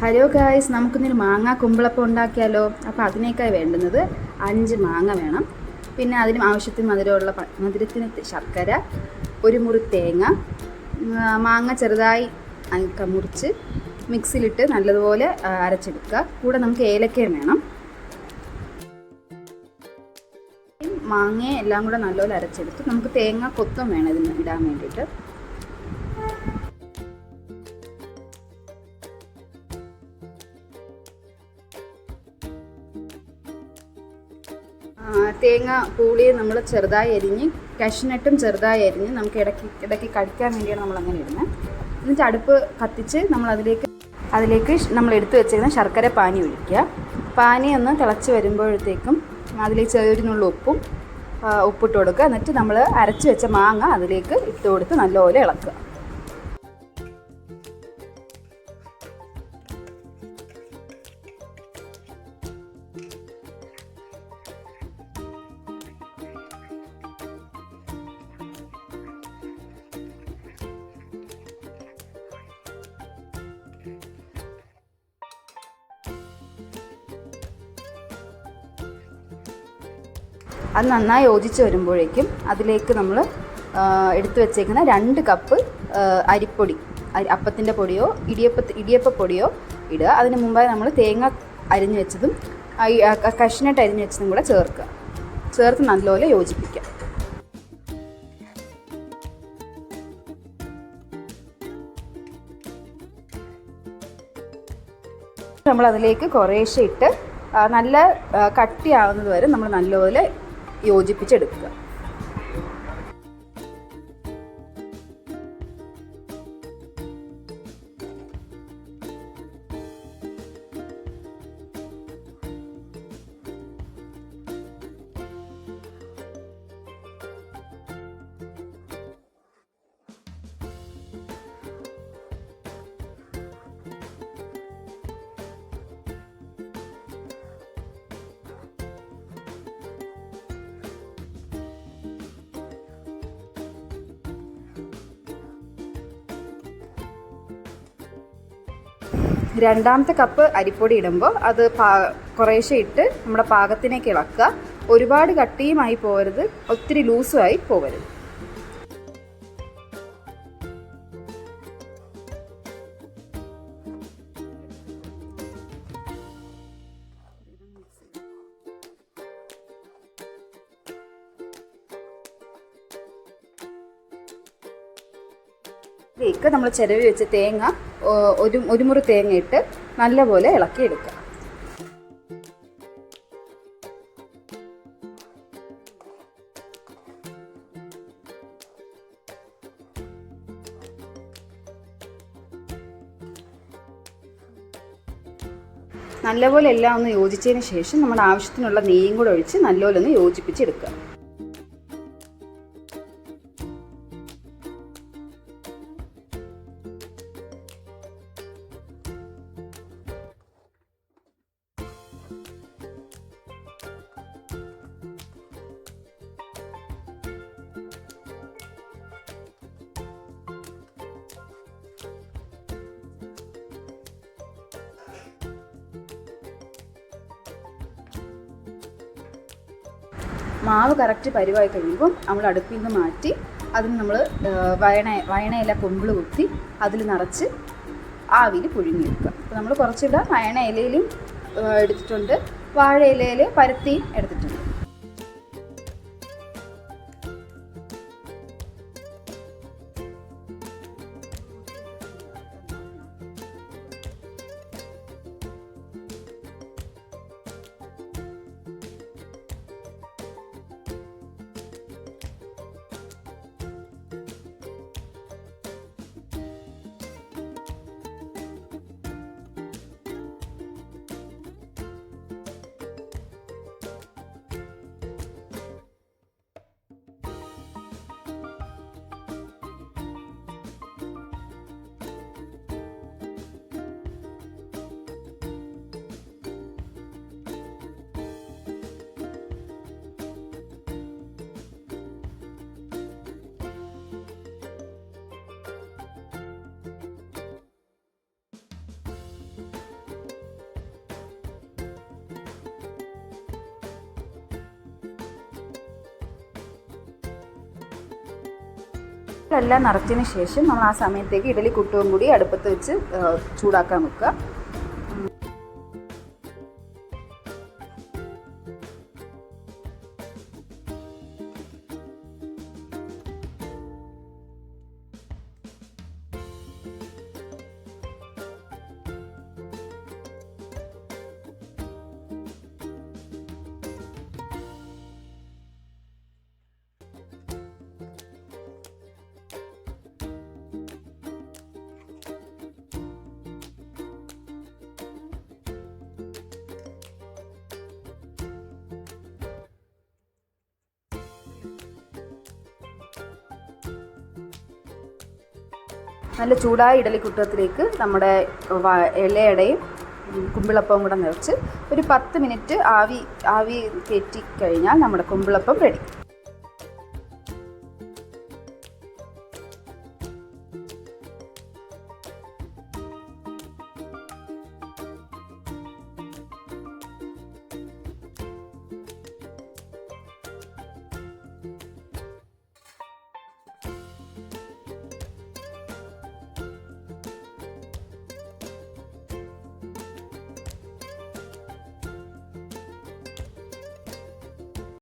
Hello guys, നമുക്കിന്നൊരു മാങ്ങ കുമ്പിളപ്പം ഉണ്ടാക്കിയാലോ. അപ്പോൾ അതിനേക്കായി വേണ്ടുന്നത് 5 മാങ്ങ വേണം. പിന്നെ അതിന് ആവശ്യത്തിന് മധുരത്തിന് ശർക്കര, ഒരു മുറി തേങ്ങ, മാങ്ങ ചെറുതായി മുറിച്ച് മിക്സിയിലിട്ട് നല്ലതുപോലെ അരച്ചെടുക്കുക. കൂടെ നമുക്ക് ഏലക്കയും വേണം. മാങ്ങയെ എല്ലാം കൂടെ നല്ലപോലെ അരച്ചെടുത്ത് നമുക്ക് തേങ്ങ കൊത്തും വേണം ഇതിന് ഇടാൻ വേണ്ടിയിട്ട്. തേങ്ങ പൂളിയെ നമ്മൾ ചെറുതായി അരിഞ്ഞ്, കഷ്നട്ടും ചെറുതായി അരിഞ്ഞ് നമുക്ക് ഇടയ്ക്ക് കടിക്കാൻ വേണ്ടിയാണ് നമ്മൾ അങ്ങനെ ഇടുന്നത്. എന്നിട്ട് അടുപ്പ് കത്തിച്ച് നമ്മൾ അതിലേക്ക് നമ്മൾ എടുത്തു വെച്ചിരുന്ന ശർക്കര പാനി ഒഴിക്കുക. പാനി ഒന്ന് തിളച്ച് വരുമ്പോഴത്തേക്കും അതിലേക്ക് ചെറിയൊരു നുള്ളു ഉപ്പിട്ട് കൊടുക്കുക. എന്നിട്ട് നമ്മൾ അരച്ച് വെച്ച മാങ്ങ അതിലേക്ക് ഇട്ട് കൊടുത്ത് നല്ലപോലെ ഇളക്കുക. അത് നന്നായി യോജിച്ച് വരുമ്പോഴേക്കും അതിലേക്ക് നമ്മൾ എടുത്തു വെച്ചേക്കുന്ന 2 കപ്പ് അരിപ്പൊടി, അപ്പത്തിൻ്റെ പൊടിയോ ഇടിയപ്പപ്പൊടിയോ ഇടുക. അതിന് മുമ്പായി നമ്മൾ തേങ്ങ അരിഞ്ഞു വെച്ചതും കഷ്ണട്ട് അരിഞ്ഞു വെച്ചതും കൂടെ ചേർത്ത് നല്ലപോലെ യോജിപ്പിക്കുക. നമ്മൾ അതിലേക്ക് കുറേശ്ശെ ഇട്ട് നല്ല കട്ടിയാവുന്നത് വരെ നമ്മൾ നല്ലപോലെ യോജിപ്പിച്ചെടുക്കുക. രണ്ടാമത്തെ കപ്പ് അരിപ്പൊടി ഇടുമ്പോൾ അത് കുറേശ്ശെ ഇട്ട് നമ്മുടെ പാകത്തിനേക്ക് ഇളക്കുക. ഒരുപാട് കട്ടിയുമായി പോകരുത്, ഒത്തിരി ലൂസുമായി പോകരുത്. ഇതിലേക്ക് നമ്മൾ ചിരവി വെച്ച തേങ്ങ, ഒരു മുറി തേങ്ങ ഇട്ട് നല്ലപോലെ ഇളക്കിയെടുക്കുക. നല്ലപോലെ എല്ലാം ഒന്ന് യോജിച്ചതിന് ശേഷം നമ്മുടെ ആവശ്യത്തിനുള്ള നെയ്യും കൂടെ ഒഴിച്ച് നല്ലപോലെ ഒന്ന് യോജിപ്പിച്ചെടുക്കുക. മാവ് കറക്റ്റ് പരിവായി കഴിയുമ്പോൾ നമ്മൾ അടുപ്പിൽ നിന്ന് മാറ്റി അതിന് നമ്മൾ വയണയില കുമ്പിൾ കുത്തി അതിൽ നിറച്ച് ആവിയിൽ പുഴുങ്ങിയെടുക്കുക. അപ്പോൾ നമ്മൾ കുറച്ചിവിടെ വയണ ഇലയിലും എടുത്തിട്ടുണ്ട്, വാഴ ഇലയിൽ പരത്തിയും എടുത്തിട്ടുണ്ട്. എല്ലാം നിറച്ചതിന് ശേഷം നമ്മൾ ആ സമയത്തേക്ക് ഇഡലി കുട്ടവും കൂടി അടുപ്പത്ത് വെച്ച് ചൂടാക്കാൻ വെക്കുക. നല്ല ചൂടായ ഇഡലി കുട്ടത്തിലേക്ക് നമ്മുടെ ഇലയടയും കുമ്പിളപ്പവും കൂടെ നിറച്ച് ഒരു 10 മിനിറ്റ് ആവി കയറ്റി കഴിഞ്ഞാൽ നമ്മുടെ കുമ്പിളപ്പം റെഡി.